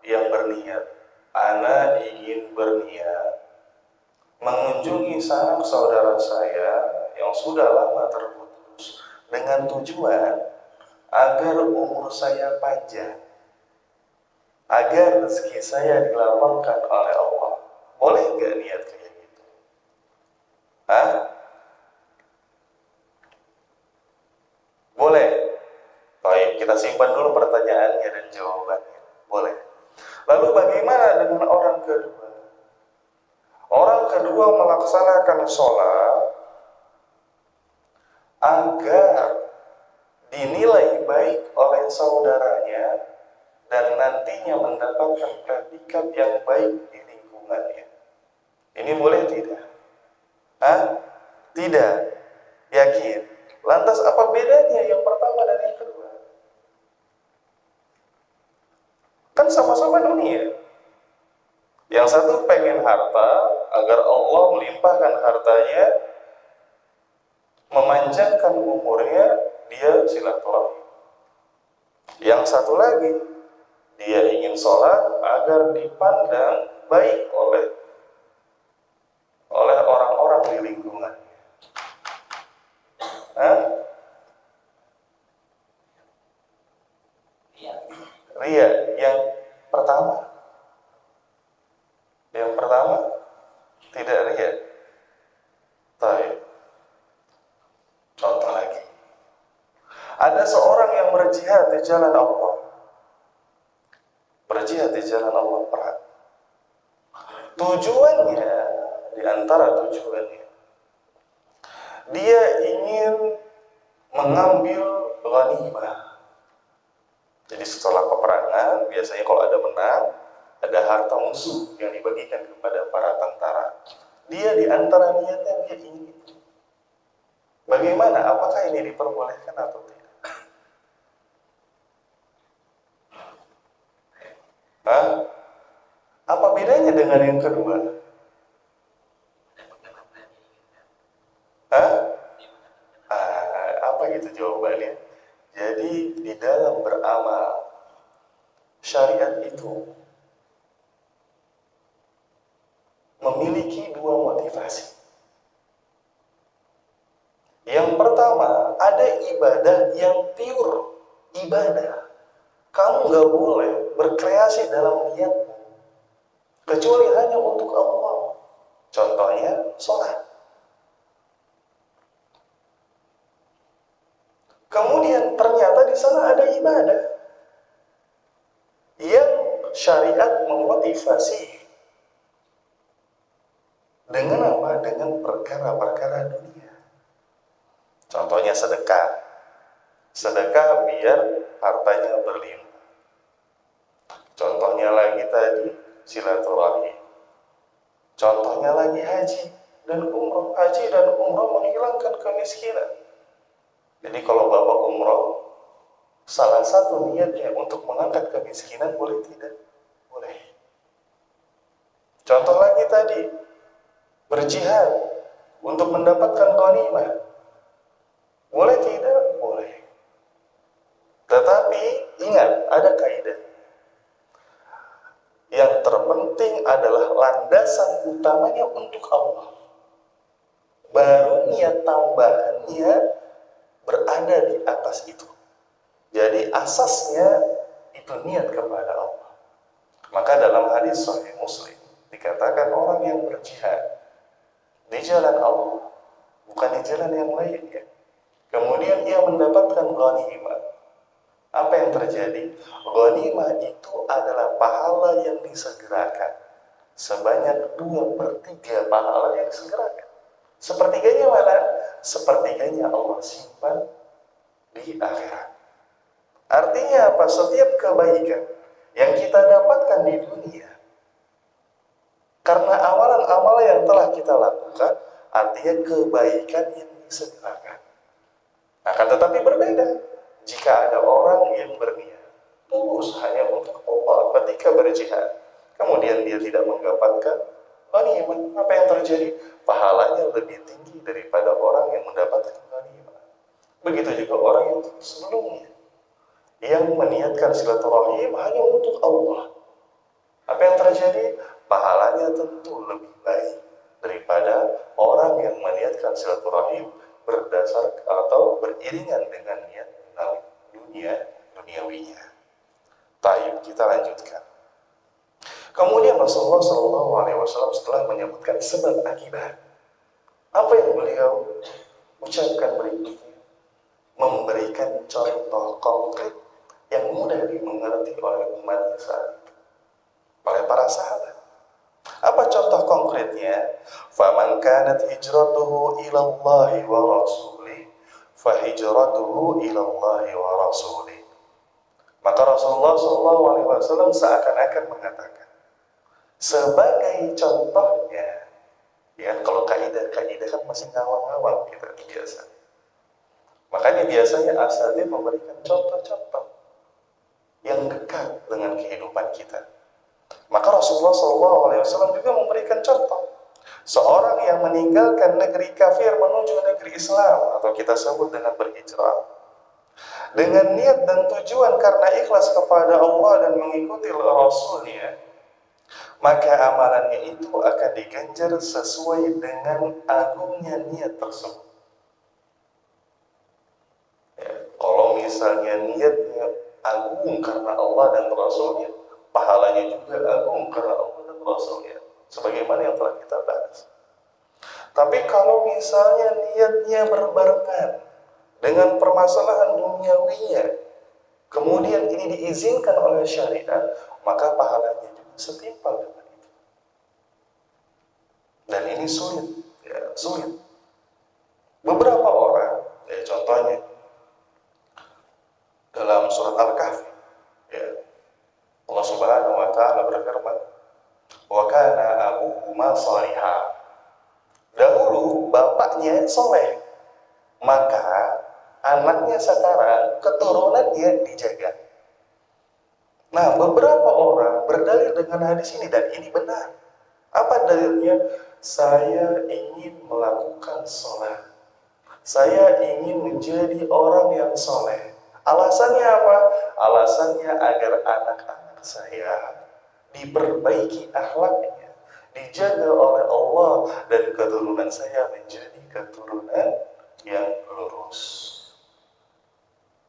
yang berniat, ana ingin berniat mengunjungi sanak saudara saya yang sudah lama terputus dengan tujuan agar umur saya panjang, agar rezeki saya dilapangkan oleh Allah. Boleh nggak niat kayak gitu? Hah? Boleh? Baik, kita simpan dulu pertanyaannya dan jawabannya. Boleh. Lalu bagaimana dengan orang kedua? Orang kedua melaksanakan sholat agar dinilai baik oleh saudaranya dan nantinya mendapatkan predikat yang baik di lingkungannya. Ini boleh tidak? Hah? Tidak. Yakin? Lantas apa bedanya yang pertama dan yang kedua? Kan sama-sama dunia. Yang satu pengen harta agar Allah melimpahkan hartanya, memanjangkan umurnya, dia silaturahmi. Yang satu lagi, dia ingin sholat agar dipandang baik oleh orang-orang di lingkungan. Hah? Ria, yang pertama. Yang pertama tidak ria. Baik. Contoh lagi. Ada seorang yang berjihad di jalan Allah. Berjihad di jalan Allah perang. Tujuannya, di antara tujuannya, dia ingin mengambil ghanimah. Jadi setelah peperangan, biasanya kalau ada menang, ada harta musuh yang dibagikan kepada para tentara. Dia di antara niatnya dia ingin itu. Bagaimana? Apakah ini diperbolehkan atau tidak? Hah? Apa bedanya dengan yang kedua? Hah? Apa itu jawabannya? Jadi di dalam beramal, syariat itu memiliki dua motivasi. Yang pertama, ada ibadah yang pure, ibadah. Kamu gak boleh berkreasi dalam niatmu, kecuali hanya untuk Allah. Contohnya, sholat. Kemudian ternyata di sana ada ibadah yang syariat memotivasi dengan apa? Dengan perkara-perkara dunia. Contohnya sedekah. Sedekah biar hartanya berlimpah. Contohnya lagi tadi silaturahmi. Contohnya lagi haji dan umroh. Haji dan umroh menghilangkan kemiskinan. Jadi kalau Bapak umroh, salah satu niatnya untuk mengangkat kemiskinan, boleh tidak? Boleh. Contoh lagi tadi, berjihad untuk mendapatkan ghanimah. Boleh tidak? Boleh. Tetapi ingat, ada kaidah. Yang terpenting adalah landasan utamanya untuk Allah. Baru niat tambahannya berada di atas itu. Jadi asasnya itu niat kepada Allah. Maka dalam hadis Sahih Muslim dikatakan orang yang berjihad di jalan Allah, bukan di jalan yang lain ya. Kemudian ia mendapatkan ghanimah. Apa yang terjadi? Ghanimah itu adalah pahala yang disegerakan. Sebanyak 2/3 pahala yang disegerakan. Sepertiganya mana? Sepertiganya Allah simpan di akhirat. Artinya apa? Setiap kebaikan yang kita dapatkan di dunia, karena amalan-amalan yang telah kita lakukan, artinya kebaikan yang disegerakan. Akan tetapi berbeda jika ada orang yang berniat tulus hanya untuk Allah ketika berjihad, kemudian dia tidak mendapatkan ghanimah. Apa yang terjadi? Pahalanya lebih tinggi daripada orang yang mendapatkan ghanimah. Begitu juga orang yang sebelumnya, yang meniatkan silaturahim hanya untuk Allah, Apa yang terjadi? Pahalanya tentu lebih baik daripada orang yang meniatkan silaturahim berdasar atau beriringan dengan niat duniawinya. Taib, kita lanjutkan. Kemudian Rasulullah Shallallahu Alaihi Wasallam setelah menyebutkan sebab akibat, apa yang beliau ucapkan berikutnya? Memberikan contoh konkret yang mudah dimengerti oleh umatnya saat itu, oleh para sahabat. Apa contoh konkretnya? Faman kanat hijratuhu ilallahi wa rasulih, fahijratuhu ilallahi wa rasulih. Maka Rasulullah SAW seakan-akan mengatakan, sebagai contohnya, ya kalau kaidah kan masih ngawang-ngawang kita biasa. Makanya biasanya asatidz memberikan contoh-contoh yang dekat dengan kehidupan kita. Maka Rasulullah SAW juga memberikan contoh. Seorang yang meninggalkan negeri kafir menuju negeri Islam, atau kita sebut dengan berhijrah, dengan niat dan tujuan karena ikhlas kepada Allah dan mengikuti Rasulnya, maka amalannya itu akan diganjar sesuai dengan agungnya niat tersebut. Ya, kalau misalnya niatnya agung karena Allah dan Rasulnya, pahalanya juga agung karena Allah dan Rasulnya, sebagaimana yang telah kita bahas. Tapi kalau misalnya niatnya berbarengan dengan permasalahan duniawinya, kemudian ini diizinkan oleh syariat, maka pahalanya juga setimpal dengan itu. Dan ini sulit, ya, sulit. Beberapa orang, ya, contohnya dalam surat Al-Kahfi, ya, Allah Subhanahu wa Ta'ala berfirman, "Wa kana abuhuma shalihah." Dahulu bapaknya soleh, maka anaknya sekarang keturunannya dijaga. Nah, beberapa orang berdalil dengan hadis ini, dan ini benar. Apa dalilnya? Saya ingin melakukan sholat, saya ingin menjadi orang yang soleh. Alasannya apa? Alasannya agar anak-anak saya diperbaiki akhlaknya, dijaga oleh Allah, dan keturunan saya menjadi keturunan yang lurus.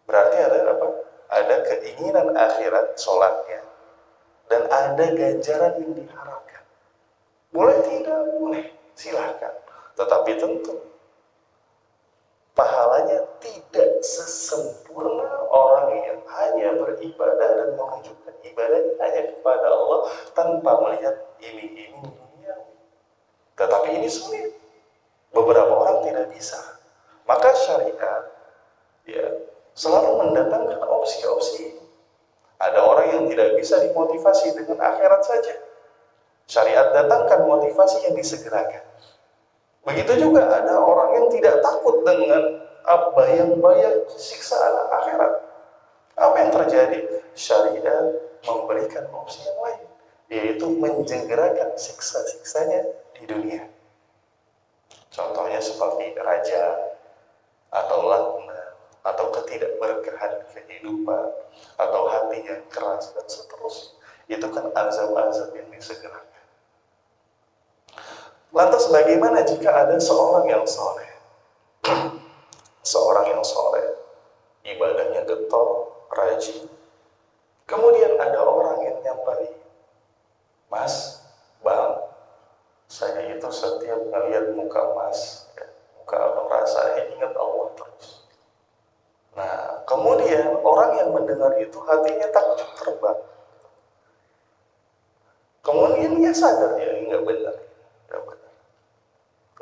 Berarti ada apa? Ada keinginan akhirat sholatnya, dan ada ganjaran yang diharapkan. Boleh tidak? Boleh, silahkan. Tetapi tentu pahalanya tidak sesempurna orang yang hanya beribadah dan menunjukkan ibadahnya hanya kepada Allah tanpa melihat ini dunia. Tetapi ini sulit. Beberapa orang tidak bisa. Maka syariat, ya, selalu mendatangkan opsi-opsi. Ada orang yang tidak bisa dimotivasi dengan akhirat saja. Syariat datangkan motivasi yang disegerakan. Begitu juga ada orang yang tidak takut dengan bayang-bayang siksaan akhirat. Apa yang terjadi? Syariat memberikan opsi yang lain, yaitu menjegerakan siksa-siksanya di dunia. Contohnya seperti raja, atau laknat, atau ketidakberkahan kehidupan, atau hati yang keras, dan seterusnya. Itu kan azab-azab yang disegerakan. Lantas bagaimana jika ada seorang yang soleh? Seorang yang soleh, ibadahnya getol, rajin. Kemudian ada orang yang nyampai, "Mas, Bang, saya itu setiap melihat muka Mas, ya, muka abang, rasanya ingat Allah terus." Nah, kemudian orang yang mendengar itu hatinya takjub terbang. Kemudian dia sadar, ya nggak benar.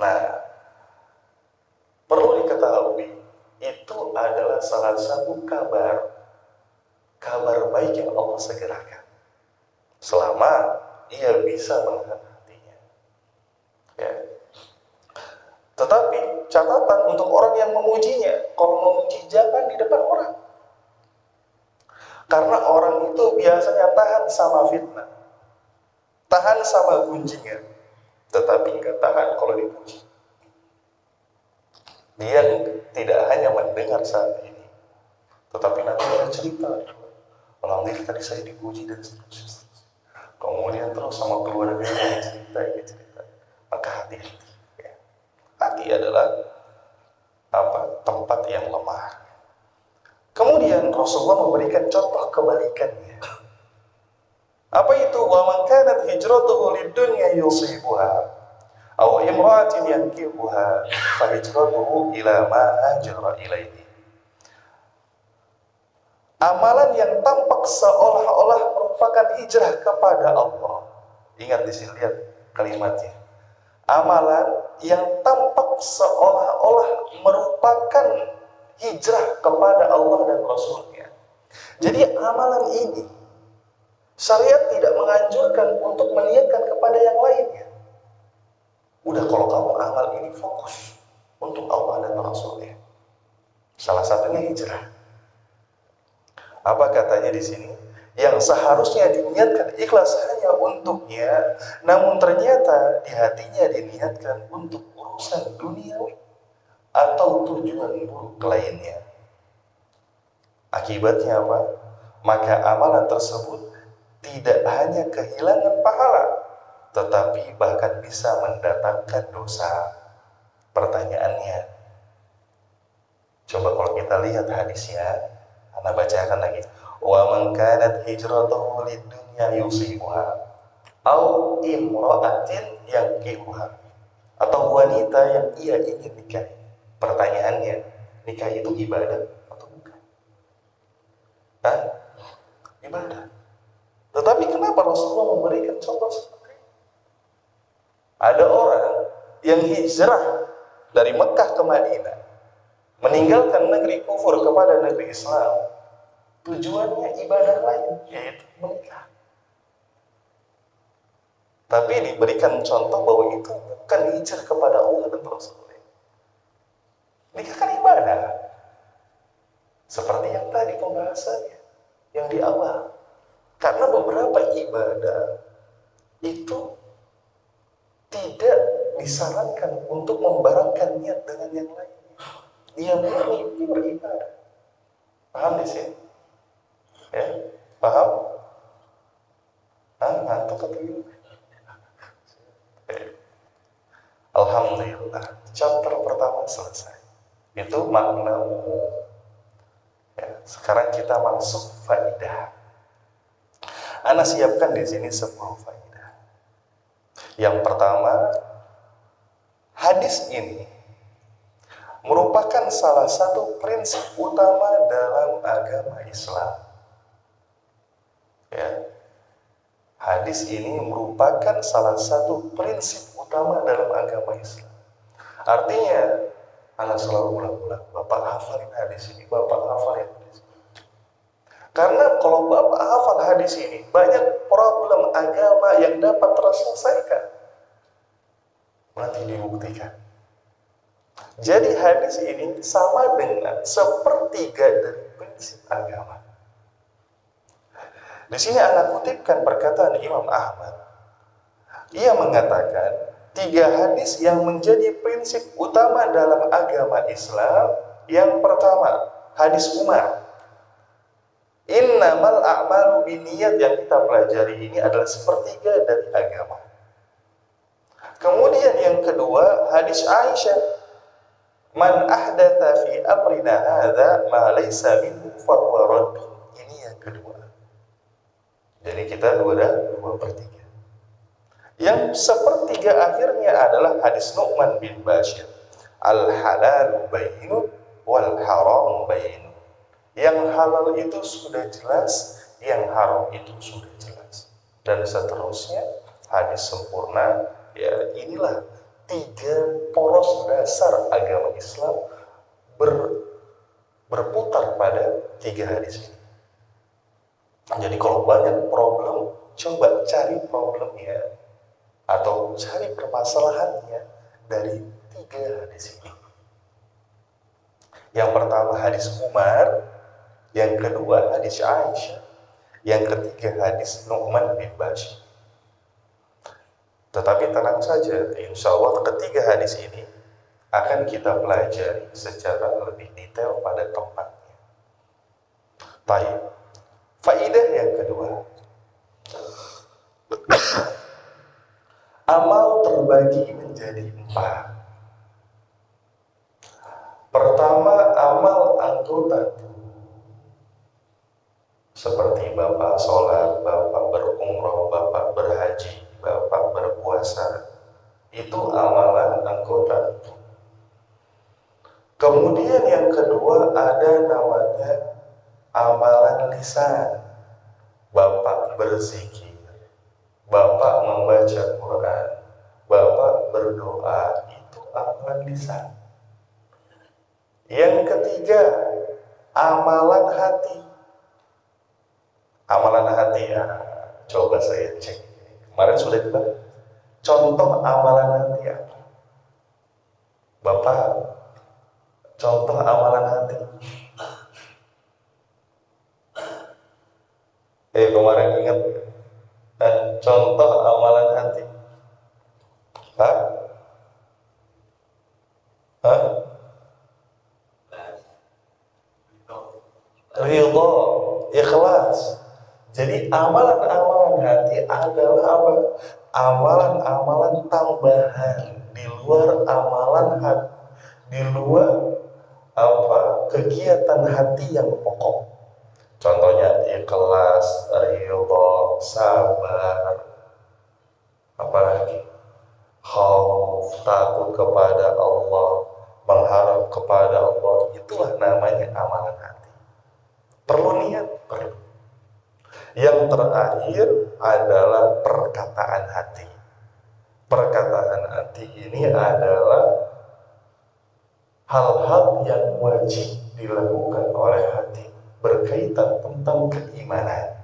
Nah, perlu diketahui, itu adalah salah satu kabar baik yang Allah segerakan, selama ia bisa menahan hatinya. Ya. Tetapi catatan untuk orang yang memujinya, kalau memuji jangan di depan orang, karena orang itu biasanya tahan sama fitnah, tahan sama gunjingan, tetapi nggak tahan kalau dipuji. Dia tidak hanya mendengar saat ini, tetapi nanti dia cerita, alhamdulillah tadi saya dipuji dan seterusnya. kemudian terus sama keluarga ini cerita. Maka hati-hati. Ya. Hati adalah tempat yang lemah. Kemudian Rasulullah memberikan contoh kebalikannya. Apa itu? Wa man kanat hijratuhu lidunya yusibuha aw imra'atin yankihuha fa hijratuhu ila ma hajara ilaihi. Amalan yang tampak seolah-olah merupakan hijrah kepada Allah. Ingat di sini, lihat kalimatnya. Amalan yang tampak seolah-olah merupakan hijrah kepada Allah dan Rasulnya. Jadi amalan ini syariat tidak menganjurkan untuk meniatkan kepada yang lainnya. Udah, kalau kamu amal ini fokus untuk Allah dan Rasulnya. Salah satunya hijrah. Apa katanya di sini? Yang seharusnya diniatkan ikhlas hanya untuknya, namun ternyata di hatinya diniatkan untuk urusan dunia atau tujuan buruk lainnya. Akibatnya apa? Maka amalan tersebut tidak hanya kehilangan pahala, tetapi bahkan bisa mendatangkan dosa. Pertanyaannya, coba kalau kita lihat hadisnya, Anda bacakan lagi. Wa man kanat hijratuhu lidunya yusibuha au imra'atin yankihuha, atau wanita yang ia ingin nikahi. Pertanyaannya, nikah itu ibadah atau bukan? Ibadah. Tetapi kenapa Rasulullah memberikan contoh seperti ini? Ada orang yang hijrah dari Mekah ke Madinah, meninggalkan negeri kufur kepada negeri Islam, tujuannya ibadah lain, yaitu menikah. Tapi diberikan contoh bahwa itu bukan hijrah kepada Allah dan Rasulnya. Nikah kan ibadah. Seperti yang tadi pembahasannya, yang di awal. Karena beberapa ibadah itu tidak disarankan untuk membarengkan niat dengan yang lain. Dia murni beribadah. Paham di sini? Ya, paham? Ngantuk atau gimana? Alhamdulillah, chapter pertama selesai. Itu makna umum. Ya, sekarang kita masuk faidah. Ana siapkan di sini 10 faidah. Yang pertama, hadis ini merupakan salah satu prinsip utama dalam agama Islam. Ya. Hadis ini merupakan salah satu prinsip utama dalam agama Islam. Artinya, Ana selalu ulang-ulang, Bapak hafalin hadis ini, Bapak hafalin hadis ini. Karena kalau Bapak hafal hadis ini, banyak problem agama yang dapat terselesaikan. Nanti dibuktikan. Jadi hadis ini sama dengan sepertiga dari prinsip agama. Di sini Ana kutipkan perkataan Imam Ahmad. Ia mengatakan, 3 hadis yang menjadi prinsip utama dalam agama Islam. Yang pertama, hadis Umar. Innamal a'malu binniyat, yang kita pelajari ini adalah sepertiga dari agama. Kemudian yang kedua, hadis Aisyah. Man ahdatha fi amrina hadza ma laysa minhu fa huwa raddun. Ini yang kedua. Jadi kita 2/3. Yang sepertiga akhirnya adalah hadis Nu'man bin Bashir. Al-halalu bayyinun wal haram bayyinun. Yang halal itu sudah jelas, yang haram itu sudah jelas. Dan seterusnya, hadis sempurna. Ya, inilah 3 poros dasar agama Islam berputar pada 3 hadis ini. Jadi kalau banyak problem, coba cari problemnya atau cari permasalahannya dari 3 hadis ini. Yang pertama hadis Umar, yang kedua hadis Aisyah, yang ketiga hadis Nu'man bin Bashir. Tetapi tenang saja, insya Allah ketiga hadis ini akan kita pelajari secara lebih detail pada tempatnya. Baik. Faidah yang kedua, Amal terbagi menjadi 4. Pertama, amal anggota tubuh. Seperti Bapak sholat, Bapak berumroh, Bapak berhaji, Bapak berpuasa. Itu amalan anggota tubuh. Kemudian yang kedua ada namanya amalan lisan. Bapak berzikir, Bapak membaca Quran, Bapak berdoa, itu amalan lisan. Yang ketiga, amalan hati. Amalan hati ya, coba saya cek. Kemarin sudah kita contoh amalan hati apa? Bapak, contoh amalan hati. Kemarin ingat contoh amalan hati. Hah? Hah? Ridho, ikhlas. Jadi amalan-amalan hati adalah apa? Amalan-amalan tambahan di luar amalan hati, di luar apa? Kegiatan hati yang pokok. Contohnya ikhlas, ridho, sabar, apalagi khauf, takut kepada Allah, mengharap kepada Allah. Itulah namanya amalan hati. Perlu niat, perlu. Yang terakhir adalah perkataan hati. Perkataan hati ini adalah hal-hal yang wajib dilakukan oleh hati berkaitan tentang keimanan.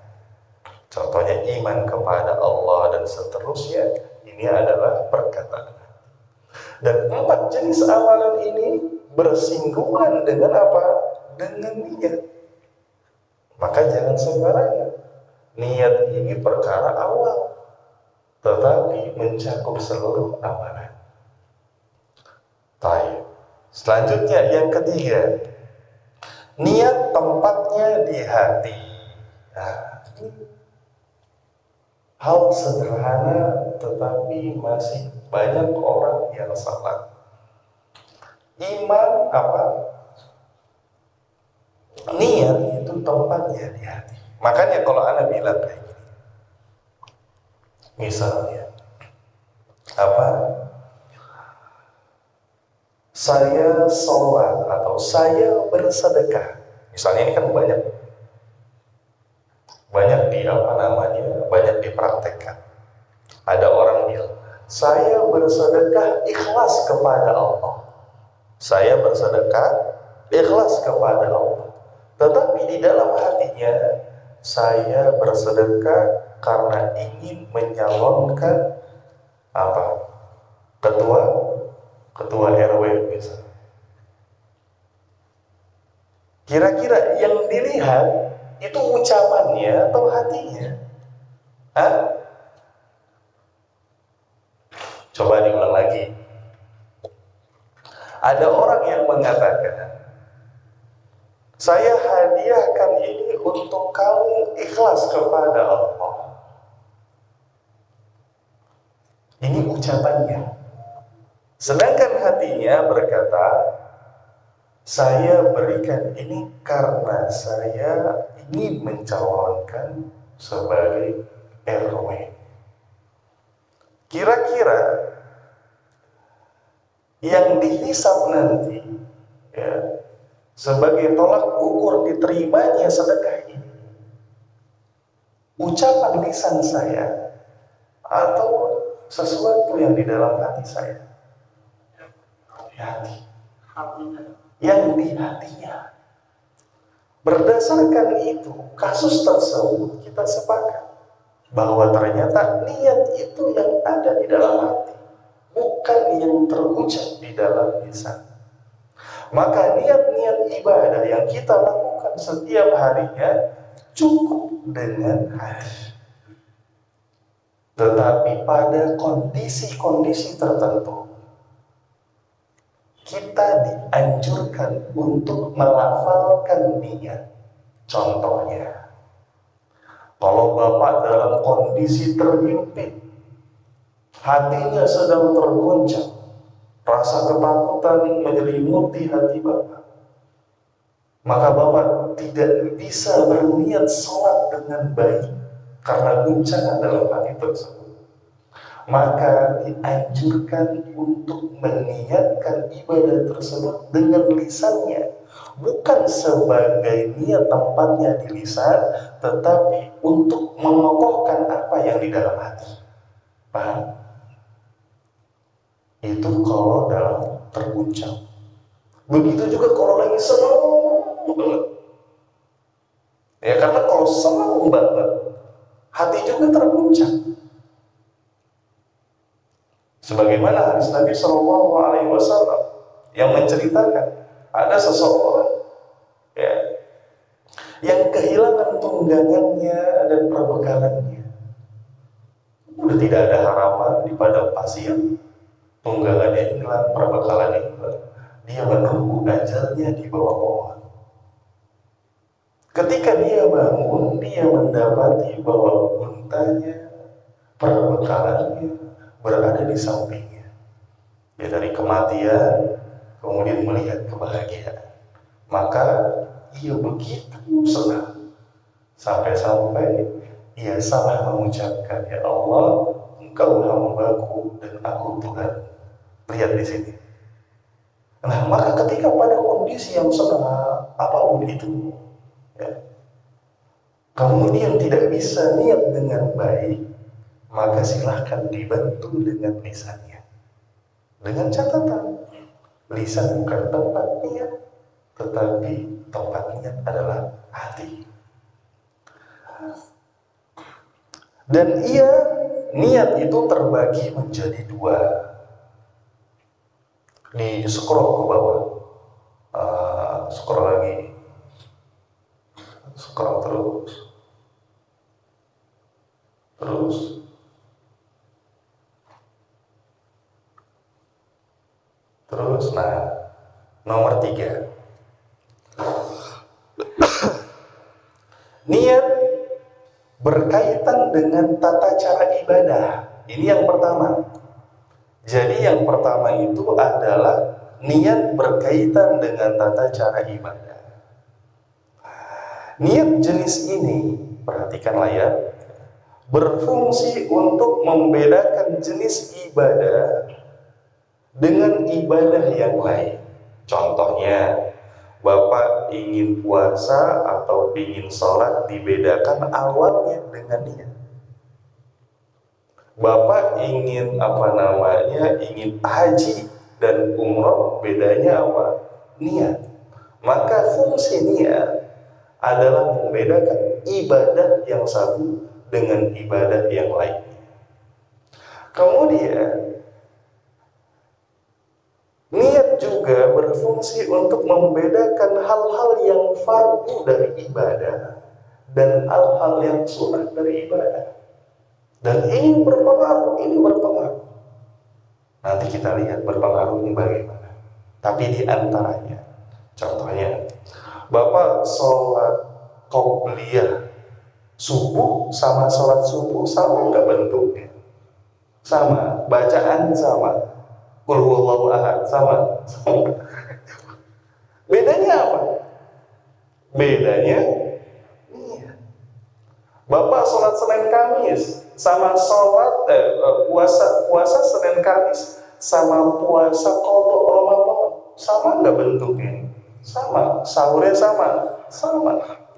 Contohnya iman kepada Allah dan seterusnya. Ini adalah perkataan hati. Dan 4 jenis amalan ini bersinggungan dengan apa? Dengan niat. Maka jangan sembarangan. Niat ini perkara awal, tetapi mencakup seluruh amalan. Baik. Selanjutnya yang ketiga, niat tempatnya di hati. Nah, ini hal sederhana, tetapi masih banyak orang yang salah. Iman apa? Niat itu tempatnya di hati. Makanya kalau Anda bilang kayak gini, misalnya apa? Saya sholat atau saya bersedekah. Misalnya ini kan banyak di apa namanya, banyak dipraktekkan. Ada orang bilang, saya bersedekah ikhlas kepada Allah. Saya bersedekah ikhlas kepada Allah. Tetapi di dalam hatinya, saya bersedekah karena ingin menyalonkan apa? Ketua RW misalnya. Kira-kira yang dilihat itu ucapannya atau hatinya? Hah? Coba diulang lagi. Ada orang yang mengatakan, saya hadiahkan ini untuk kamu ikhlas kepada Allah. Ini ucapannya. Sedangkan hatinya berkata, saya berikan ini karena saya ingin mencalonkan sebagai RW. Kira-kira yang dihisab nanti ya, sebagai tolak ukur diterimanya sedekah ini, ucapan lisan saya atau sesuatu yang di dalam hati saya? Hati. Yang di hatinya. Berdasarkan itu, kasus tersebut kita sepakat bahwa ternyata niat itu yang ada di dalam hati, bukan yang terucap di dalam lisan. Maka niat-niat ibadah yang kita lakukan setiap harinya cukup dengan hati. Tetapi pada kondisi-kondisi tertentu, kita dianjurkan untuk melafalkan niat. Contohnya, Kalau Bapak dalam kondisi terhimpit, hatinya sedang tergoncang, rasa ketakutan menyelimuti hati Bapak, maka Bapak tidak bisa berniat sholat dengan baik karena guncangan dalam hati tersebut. Maka dianjurkan untuk meniatkan ibadah tersebut dengan lisannya, bukan sebagai niat tempatnya di lisan, tetapi untuk mengokohkan apa yang di dalam hati. Paham? Itu kalau dalam terguncang. Begitu juga kalau lagi senang banget. Ya, karena kalau senang banget, hati juga terguncang. Sebagaimana hadis Nabi Shallallahu Alaihi Wasallam yang menceritakan ada seseorang ya, yang kehilangan tunggangannya dan perbekalannya. Udah tidak ada harapan di padang pasir, tunggangannya hilang, perbekalannya hilang. Dia menunggu ajalnya di bawah pohon. Ketika dia bangun, dia mendapati bahwa untanya, perbekalannya berada di sampingnya. Ya, dari kematian kemudian melihat kebahagiaan, maka ia begitu senang sampai-sampai ia salah mengucapkan, ya Allah, Engkau hambaku dan aku Tuhan. Lihat di sini. Nah, maka ketika pada kondisi yang senang apapun itu, ya, kemudian tidak bisa niat dengan baik, maka silahkan dibantu dengan lisannya. Dengan catatan, lisan bukan tempat niat, tetapi tempat niat adalah hati. Dan niat itu terbagi menjadi dua. Di scroll ke bawah, scroll lagi, scroll terus. Nah, nomor 3, niat berkaitan dengan tata cara ibadah. Ini yang pertama. Jadi yang pertama itu adalah niat berkaitan dengan tata cara ibadah. Niat jenis ini, perhatikanlah ya, berfungsi untuk membedakan jenis ibadah dengan ibadah yang lain. Contohnya, Bapak ingin puasa atau ingin sholat, dibedakan awalnya dengan niat. Bapak ingin ingin haji dan umroh, bedanya apa? Niat. Maka fungsi niat adalah membedakan ibadah yang satu dengan ibadah yang lain. Kemudian niat juga berfungsi untuk membedakan hal-hal yang fardu dari ibadah dan hal-hal yang sunat dari ibadah. Dan ini berpengaruh. Nanti kita lihat berpengaruhnya bagaimana. Tapi di antaranya, contohnya, Bapak sholat qobliyah subuh sama sholat subuh sama nggak bentuknya? Sama, bacaan sama, qul huwallahu ahad sama. Bedanya apa? Bedanya niat. Bapak sholat Senin Kamis sama sholat puasa Senin Kamis sama puasa qadha Ramadan sama nggak bentuknya? Sama. Sahurnya sama.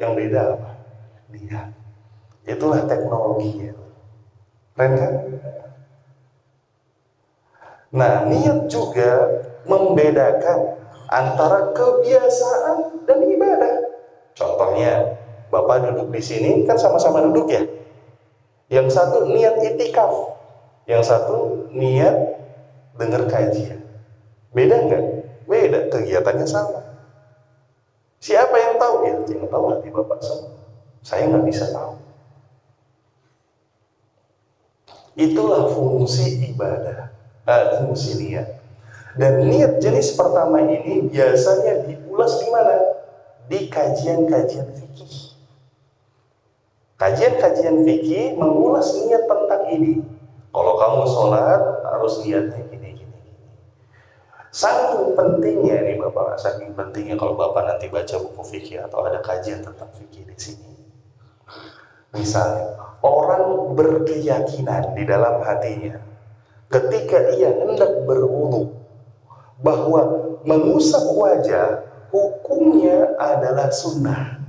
Yang beda apa? Niat. Itulah teknologinya. Keren kan? Nah, niat juga membedakan antara kebiasaan dan ibadah. Contohnya, Bapak duduk di sini kan sama-sama duduk ya. Yang satu niat itikaf, yang satu niat dengar kajian. Beda nggak? Beda, kegiatannya sama. Siapa yang tahu? Ya, yang tahu hati Bapak semua. Saya nggak bisa tahu. Itulah fungsi ibadah, fungsi niat. Dan niat jenis pertama ini biasanya diulas di mana? Di kajian-kajian fikih. Kajian-kajian fikih mengulas niat tentang ini. Kalau kamu sholat harus niatnya gini. Saking pentingnya nih Bapak, saking pentingnya kalau Bapak nanti baca buku fikih atau ada kajian tentang fikih di sini. Misalnya, orang berkeyakinan di dalam hatinya ketika ia hendak berwudu bahwa mengusap wajah hukumnya adalah sunnah.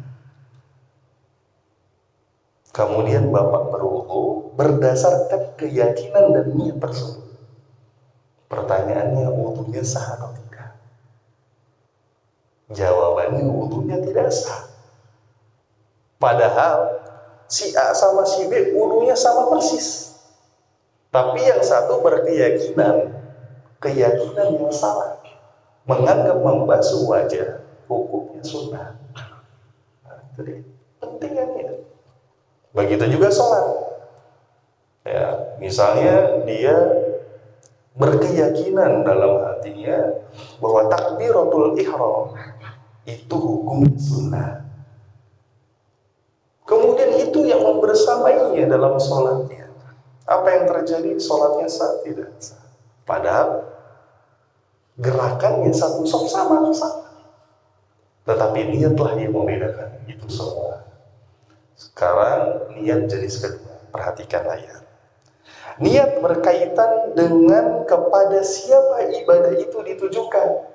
Kemudian Bapak berwudu berdasarkan keyakinan dan niat tersebut. Pertanyaannya, wudunya sah atau tidak? Jawabannya, wudunya tidak sah. Padahal si A sama si B wudunya sama persis. Tapi yang satu berkeyakinan yang salah, menganggap membasuh wajah hukumnya sunnah. Jadi pentingnya ini. Begitu juga sholat. Ya, misalnya dia berkeyakinan dalam hatinya bahwa takbiratul ihram itu hukum sunnah. Kemudian itu yang membersamainya dalam sholatnya. Apa yang terjadi? Sholatnya sah tidak sah. Padahal gerakannya satu sama. Tetapi niatlah yang membedakan itu semua. Sekarang niat jenis kedua. Perhatikanlah ya. Niat berkaitan dengan kepada siapa ibadah itu ditujukan.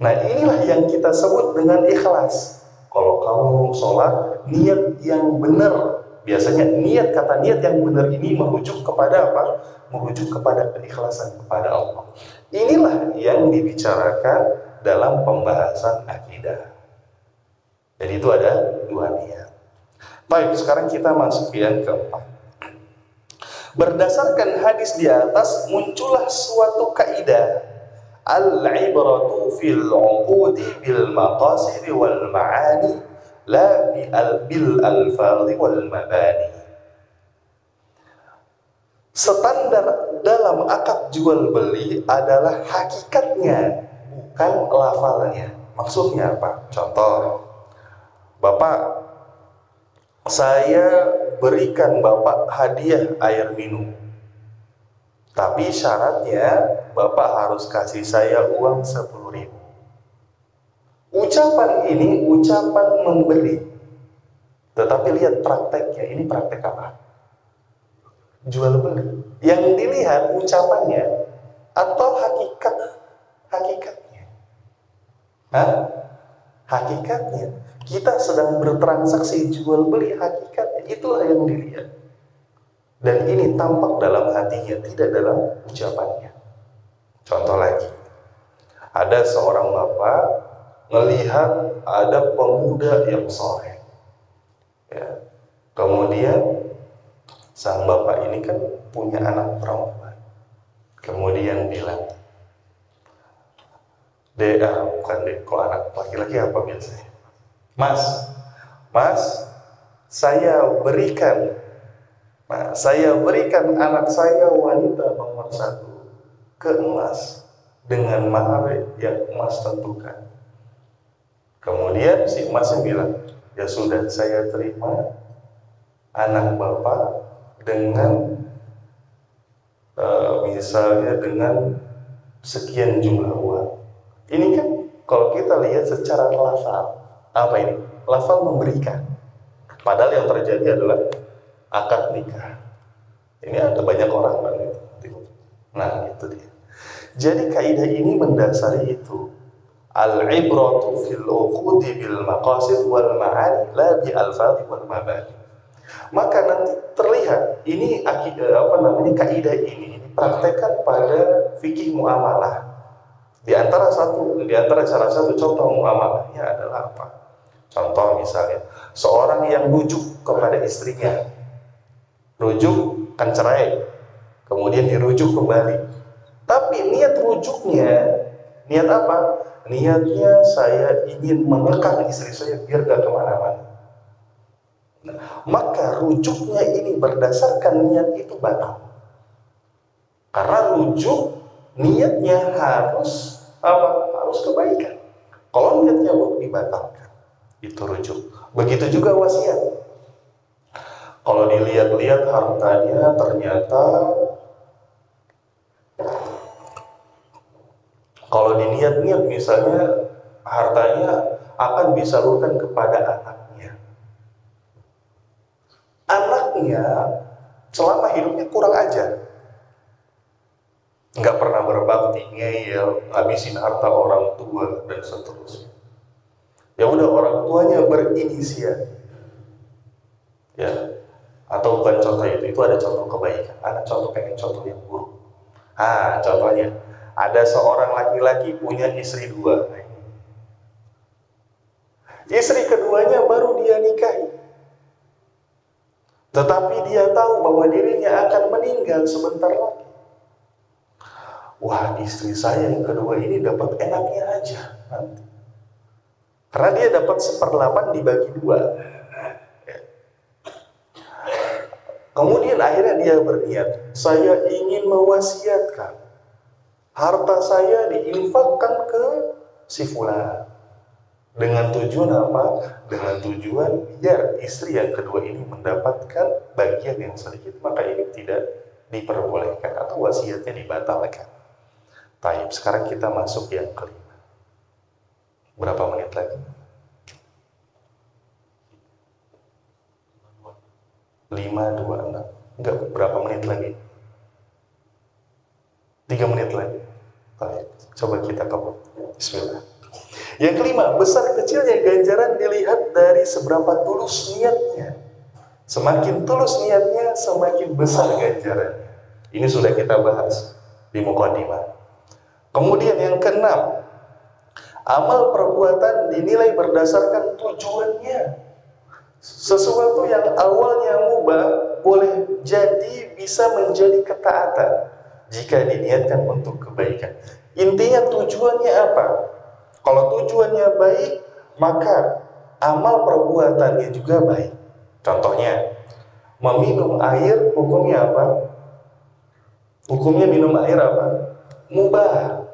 Nah, inilah yang kita sebut dengan ikhlas. Kalau kamu sholat, niat yang benar. Biasanya kata niat yang benar ini merujuk kepada apa? Merujuk kepada keikhlasan kepada Allah. Inilah yang dibicarakan dalam pembahasan akidah. Jadi itu ada dua niat. Baik, sekarang kita masuk yang keempat. Berdasarkan hadis di atas muncullah suatu kaidah, al-ibratu fil 'uqudi bil maqasid wal ma'ani la bil alfadhi wal mabani. Standar dalam akad jual beli adalah hakikatnya, bukan lafalnya. Maksudnya apa? Contoh, Bapak, saya berikan Bapak hadiah air minum. Tapi syaratnya Bapak harus kasih saya uang 10.000. Ucapan ini ucapan memberi. Tetapi lihat prakteknya, ini praktek apa? Jual beli. Yang dilihat ucapannya atau hakikatnya. Hakikatnya. Kita sedang bertransaksi jual beli, hakikatnya itulah yang dilihat. Dan ini tampak dalam hatinya, tidak dalam ucapannya. Contoh lagi, ada seorang bapak melihat ada pemuda yang soleh. Ya. Kemudian sang bapak ini kan punya anak perempuan. Kemudian bilang, kalau anak laki-laki apa biasanya? Mas, saya berikan anak saya wanita nomor 1 ke emas dengan mahar yang emas tentukan. Kemudian si emasnya bilang, ya sudah, saya terima anak bapak dengan misalnya dengan sekian jumlah uang. Ini kan kalau kita lihat secara lafal, apa ini? Lafal memberikan. Padahal yang terjadi adalah akad nikah. Ini ada banyak orang kan itu. Nah, itu dia. Jadi kaidah ini mendasari itu. Al-ibratu fil uqudi bil maqasid wal ma'ani la bi alfadhi wal mabani. Maka nanti terlihat ini kaidah ini dipraktekkan pada fikih muamalah. Di antara salah satu contoh muamalahnya adalah apa? Contoh misalnya, seorang yang rujuk kepada istrinya. Rujuk kan cerai, kemudian dirujuk kembali. Tapi niat rujuknya, niat apa? Niatnya saya ingin mengekang istri saya biar gak kemana-mana. Nah, maka rujuknya ini berdasarkan niat itu batal. Karena rujuk niatnya harus apa? Harus kebaikan. Kalau niatnya dibatalkan, itu rujuk. Begitu juga wasiat. Kalau dilihat-lihat hartanya ternyata, kalau diniat-niat misalnya hartanya akan disalurkan kepada anaknya. Anaknya selama hidupnya kurang ajar, nggak pernah berbakti, ngeyel, ngabisin harta orang tua dan seterusnya. Ya udah, orang tuanya berinisiatif, ya, atau bukan contoh itu ada contoh kebaikan. Ada contoh, pengen contoh yang buruk. Contohnya ada seorang laki-laki punya istri dua. Istri keduanya baru dia nikahi, tetapi dia tahu bahwa dirinya akan meninggal sebentar lagi. Wah, istri saya yang kedua ini dapat enaknya aja nanti, karena dia dapat 1/8 dibagi 2. Kemudian akhirnya dia berniat, saya ingin mewasiatkan harta saya diinfakkan ke si fulan. Dengan tujuan apa? Dengan tujuan biar istri yang kedua ini mendapatkan bagian yang sedikit, maka ini tidak diperbolehkan atau wasiatnya dibatalkan. Baik, sekarang kita masuk yang kelima. Berapa menit lagi? 5:26. Enggak, berapa menit lagi? 3 menit lagi. Baik, coba kita kebut. Bismillah. Yang kelima, besar kecilnya ganjaran dilihat dari seberapa tulus niatnya. Semakin tulus niatnya, semakin besar ganjarannya. Ini sudah kita bahas di Muqaddimah. Kemudian yang keenam, amal perbuatan dinilai berdasarkan tujuannya. Sesuatu yang awalnya mubah boleh jadi bisa menjadi ketaatan jika diniatkan untuk kebaikan. Intinya tujuannya apa? Kalau tujuannya baik, maka amal perbuatannya juga baik. Contohnya, meminum air hukumnya apa? Hukumnya minum air apa? Mubah.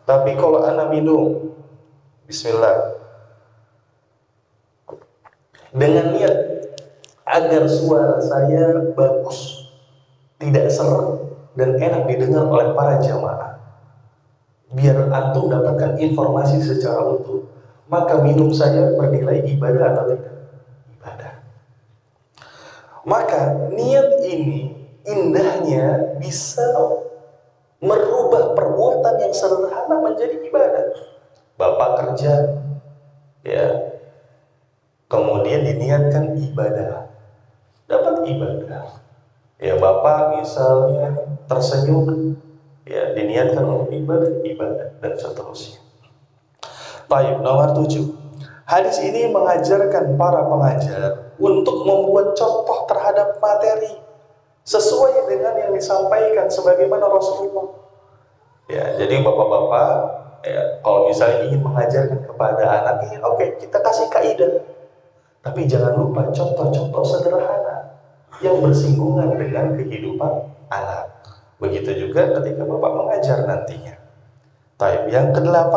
Tapi kalau anak minum, bismillah, dengan niat agar suara saya bagus, tidak serak dan enak didengar oleh para jamaah, biar antum dapatkan informasi secara utuh, maka minum saya bernilai ibadah atau tidak? Ibadah. Maka niat ini indahnya bisa merubah perbuatan yang sederhana menjadi ibadah. Bapak kerja, ya, kemudian diniatkan ibadah, dapat ibadah. Ya, Bapak misalnya tersenyum, ya, diniatkan untuk ibadah dan seterusnya. Baik, nomor 7. Hadis ini mengajarkan para pengajar untuk membuat contoh terhadap materi sesuai dengan yang disampaikan sebagaimana Rasulullah. Ya, jadi bapak-bapak, ya, kalau misalnya ingin mengajarkan kepada anaknya, oke, kita kasih kaidah. Tapi jangan lupa contoh-contoh sederhana yang bersinggungan dengan kehidupan anak. Begitu juga ketika bapak mengajar nantinya. Taib. Yang ke-8,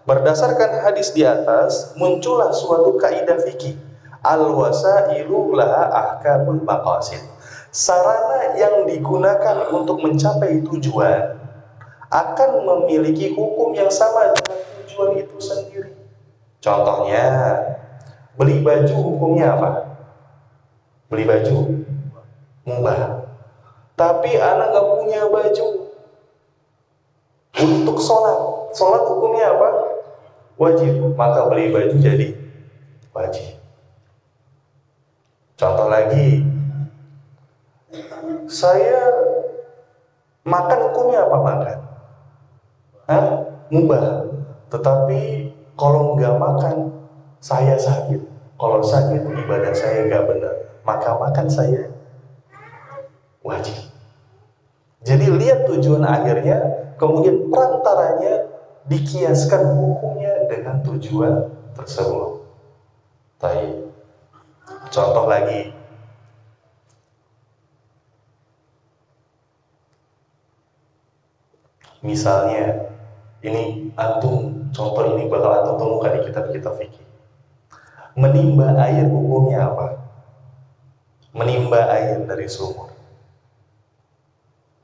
berdasarkan hadis di atas, muncullah suatu kaidah fikih. Al-wasailu laha ahkamul maqasid. Sarana yang digunakan untuk mencapai tujuan akan memiliki hukum yang sama dengan tujuan itu sendiri. Contohnya, beli baju hukumnya apa? Beli baju mubah. Tapi anak nggak punya baju untuk sholat. Sholat hukumnya apa? Wajib. Maka beli baju jadi wajib. Contoh lagi, saya makan hukumnya apa makan? Mubah. Tetapi kalau nggak makan, saya sakit. Kalau sakit, ibadah saya nggak benar. Maka makan saya wajib. Jadi lihat tujuan akhirnya, kemudian perantaranya dikiaskan hukumnya dengan tujuan tersebut. Baik. Contoh lagi, misalnya ini antum, contoh ini bakal antum temukan di kitab-kitab fikih. Menimba air hukumnya apa? menimba air dari sumur.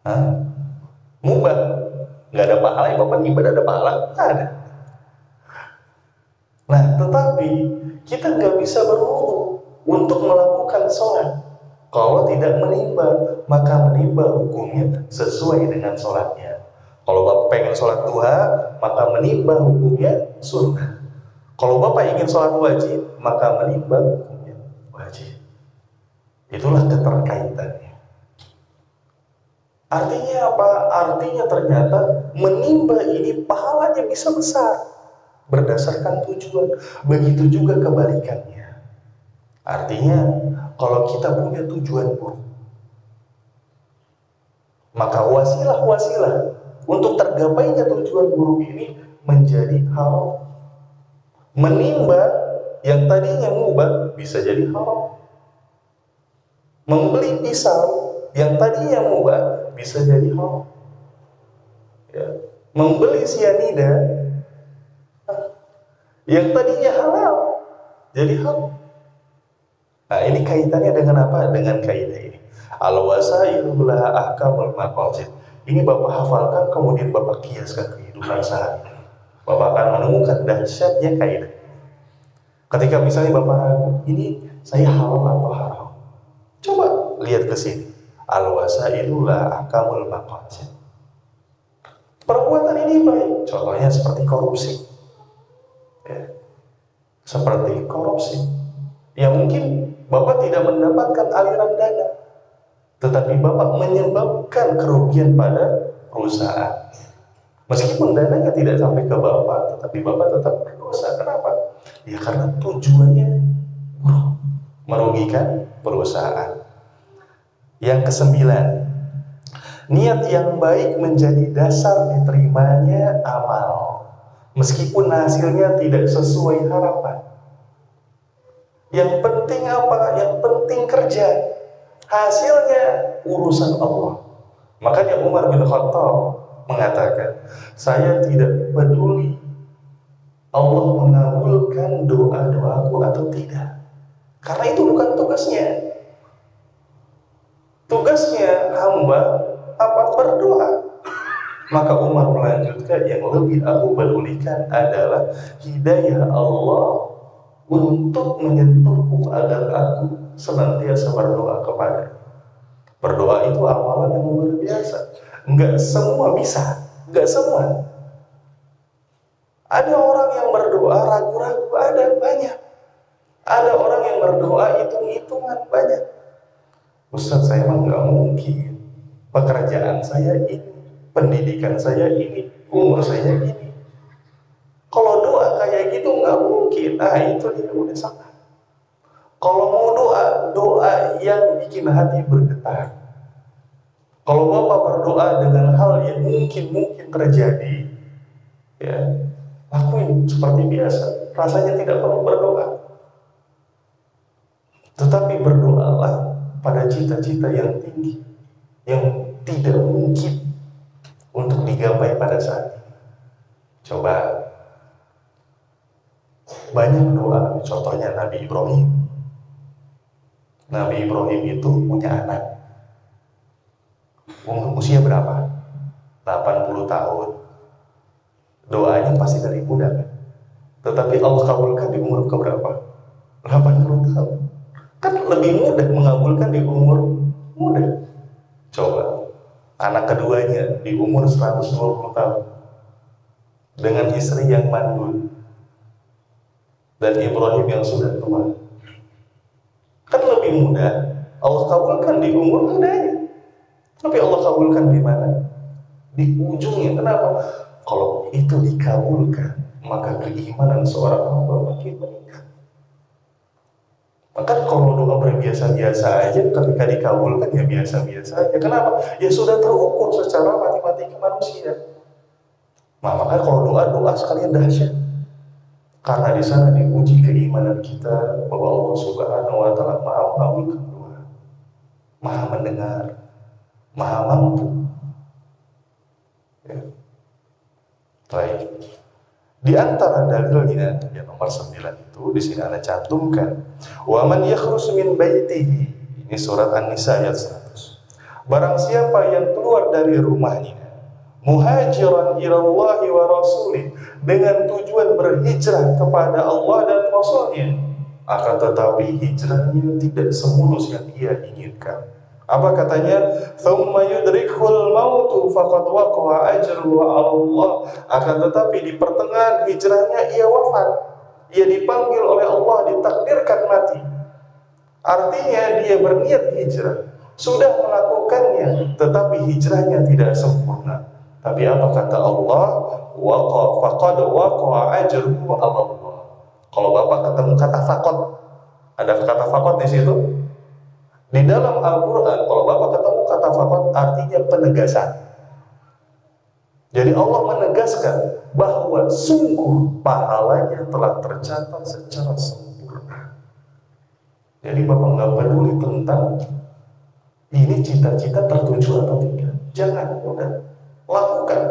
Hah? Mubah, nggak ada pahala yang bapak nimba, ada pahala? Nggak ada. Nah, tetapi kita nggak bisa berwudu untuk melakukan sholat. Kalau tidak menimba, maka menimba hukumnya sesuai dengan sholatnya. Kalau bapak pengen sholat duha, maka menimba hukumnya sunnah. Kalau bapak ingin sholat wajib, maka menimba hukumnya wajib. Itulah keterkaitannya. Artinya apa? Artinya ternyata menimba ini pahalanya bisa besar berdasarkan tujuan. Begitu juga kebalikannya. Artinya kalau kita punya tujuan buruk, maka wasilah-wasilah untuk tergapainya tujuan buruk ini menjadi haram. Menimba yang tadinya mubah bisa jadi haram. Membeli pisau yang tadinya mubah bisa jadi haram. Ya. Membeli sianida yang tadinya halal jadi haram. Nah, ini kaitannya dengan apa? Dengan kaidah ini. Al-wasailu laha ahkamul maqasid. Ini Bapak hafalkan, kemudian Bapak kiaskan kehidupan sehari-hari. Bapak akan menemukan dahsyatnya kaidah. Ketika misalnya Bapak ragu, ini saya halal atau haram? Coba lihat ke sini. Al-wasailu laha ahkamul maqasid. Perbuatan ini baik. Contohnya seperti korupsi. Ya. Seperti korupsi. Ya mungkin Bapak tidak mendapatkan aliran dana, tetapi Bapak menyebabkan kerugian pada perusahaan. Meskipun dananya tidak sampai ke Bapak, tetapi Bapak tetap berdosa. Kenapa? Ya karena tujuannya buruk, merugikan perusahaan. Yang kesembilan, niat yang baik menjadi dasar diterimanya amal, meskipun hasilnya tidak sesuai harapan. Yang penting apa? Yang penting kerja. Hasilnya urusan Allah. Makanya Umar bin Khattab mengatakan, saya tidak peduli Allah mengabulkan doa-doaku atau tidak, karena itu bukan tugasnya. Tugasnya hamba apa? Berdoa. Maka Umar melanjutkan, yang lebih aku pedulikan adalah hidayah Allah untuk menyentuhku agar aku senantiasa berdoa kepada. Berdoa itu amalan yang luar biasa. Enggak semua bisa, enggak semua. Ada orang yang berdoa ragu-ragu, ada banyak. Ada orang yang berdoa hitung-hitungan, banyak. Ustaz, saya mah nggak mungkin. Pekerjaan saya ini, pendidikan saya ini, umur saya ini. Kalau doa kayak gitu nggak mungkin. Nah itu dia udah salah. Kalau mau doa, doa yang bikin hati bergetar. Kalau Bapak berdoa dengan hal yang mungkin terjadi, ya lakuin seperti biasa. Rasanya tidak perlu berdoa. Tetapi berdoalah pada cita-cita yang tinggi, yang tidak mungkin untuk digapai pada saat ini. Coba banyak doa, contohnya Nabi Ibrahim. Nabi Ibrahim itu punya anak. Usia berapa? 80 tahun. Doanya pasti dari muda kan? Tetapi Allah kabulkan di umur keberapa? 80 tahun. Kan lebih mudah mengabulkan di umur muda. Coba anak keduanya di umur 120 tahun dengan istri yang mandul dan Ibrahim yang sudah tua. Kan lebih mudah Allah kabulkan di umur mudanya. Tapi Allah kabulkan di mana? Di ujungnya. Kenapa? Kalau itu dikabulkan, maka keimanan seorang hamba makin meningkat. Maka kalau doa berbiasa-biasa aja, ketika dikabulkan ya biasa-biasa aja. Kenapa? Ya sudah terukur secara matematika manusia. Nah, maka kalau doa sekalian dahsyat. Karena di sana diuji keimanan kita bahwa Allah Subhanahu wa taala Maha mengabulkan doa, Maha mendengar, Maha mampu. Ya. Baik. Di antara dalilnya yang nomor 9 itu di sini Anda cantumkan, wa man yakhruju min baitihi, Ini surat An-Nisa ayat 100. Barang siapa yang keluar dari rumahnya muhajiran ilallahi wa rasulih, dengan tujuan berhijrah kepada Allah dan Rasulnya, akan tetapi hijrahnya tidak semulus yang ia inginkan. Apa katanya? Thumma yudrikhul mautu faqad waqa'a ajruhu 'ala Allah. Akan tetapi di pertengahan hijrahnya ia wafat. Ia dipanggil oleh Allah, ditakdirkan mati. Artinya dia berniat hijrah, sudah melakukannya, tetapi hijrahnya tidak sempurna. Tapi apa kata Allah? Faqad waqa'a ajruhu 'ala Allah. Kalau Bapak ketemu kata faqad, ada kata faqad di situ. Di dalam Al-Qur'an kalau Bapak ketemu kata faqad artinya penegasan. Jadi Allah menegaskan bahwa sungguh pahalanya telah tercatat secara sempurna. Jadi Bapak nggak peduli tentang ini cita-cita tertuju atau tidak. Jangan, udah lakukan.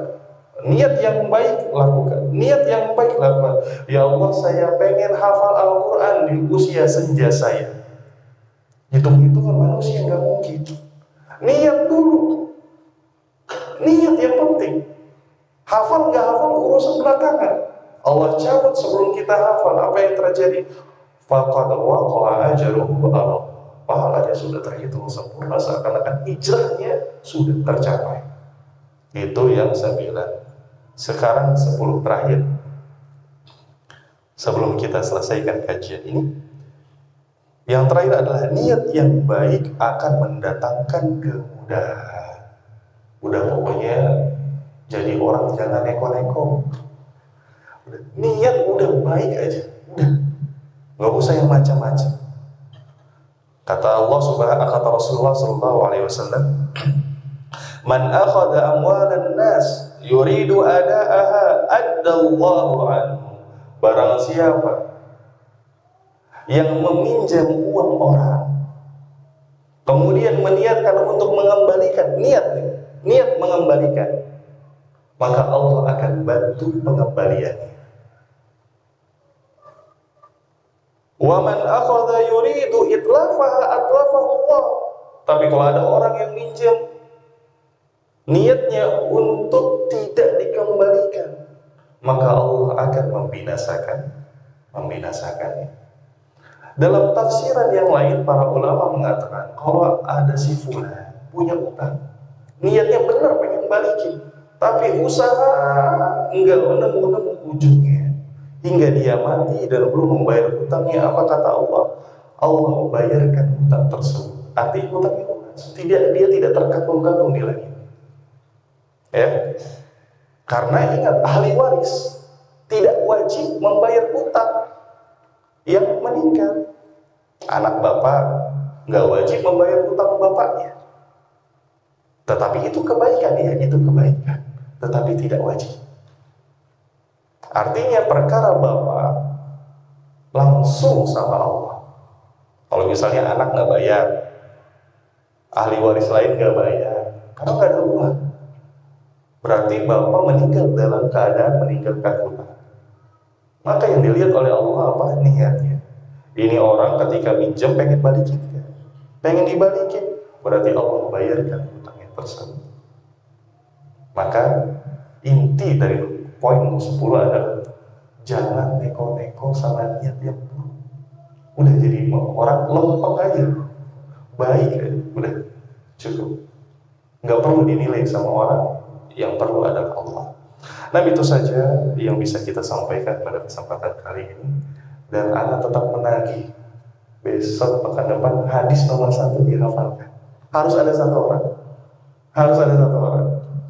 Niat yang baik lakukan. Niat yang baik lakukan. Ya Allah, saya pengen hafal Al-Quran di usia senja saya. Hitung-hitungan manusia nggak mungkin. Niat dulu. Niat yang penting. Hafal nggak hafal urusan belakangan. Allah cabut sebelum kita hafal. Apa yang terjadi? Faqad waqa'a ajruhu 'ala Allah. Pahalanya sudah terhitung sempurna, seakan-akan hijrahnya sudah tercapai. Itu yang 9. Sekarang 10 terakhir. Sebelum kita selesaikan kajian ini, yang terakhir adalah niat yang baik akan mendatangkan kemudahan. Udah, pokoknya jadi orang jangan neko-neko. Niat udah baik aja, udah, nggak usah yang macam-macam. Kata Allah Subhanahu, kata Rasulullah Sallallahu Alaihi Wasallam, man akhadha amwalan nas yuridu ada'aha addallahu anhu. Barang siapa yang meminjam uang orang kemudian meniatkan untuk mengembalikan, niat mengembalikan, maka Allah akan bantu pengembaliannya. Wa man akhadha yuridu itlafaha atlafahu Allah. Tapi kalau ada orang yang minjam niatnya untuk tidak dikembalikan, maka Allah akan membinasakannya. Dalam tafsiran yang lain, para ulama mengatakan kalau ada si fulan punya utang, niatnya benar pengen balikin, tapi usaha enggak nemu ujungnya hingga dia mati dan belum membayar hutangnya. Apa kata Allah? Allah bayarkan hutang tersebut. Artinya hutangnya lunas, dia tidak tergantung nilainya. Ya, karena ingat, ahli waris tidak wajib membayar hutang yang meninggal. Anak bapak nggak wajib membayar hutang bapaknya. Tetapi itu kebaikan, ya, itu kebaikan. Tetapi tidak wajib. Artinya perkara bapak langsung sama Allah. Kalau misalnya anak nggak bayar, ahli waris lain nggak bayar, karena nggak ada uang, berarti bapak meninggal dalam keadaan meninggalkan hutang. Maka yang dilihat oleh Allah apa? Niatnya. Ini orang ketika minjem pengen balikin, pengen dibalikin, berarti Allah bayarkan hutangnya tersebut. Maka inti dari poin 10 adalah jangan neko-neko sama niat yang buruk. Udah jadi orang lempeng aja, baik aja, udah cukup. Nggak perlu dinilai sama orang, yang perlu adalah Allah. Nah, itu saja yang bisa kita sampaikan pada kesempatan kali ini. Dan Anda tetap menagih besok pekan depan hadis nomor 1 dihafalkan. Harus ada satu orang.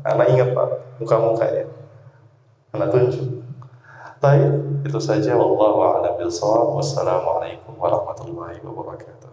Karena ingat Pak, muka-mukanya Anda tunjuk. Baik, itu saja. Wallahu a'lam bishawab. Wassalamualaikum warahmatullahi wabarakatuh.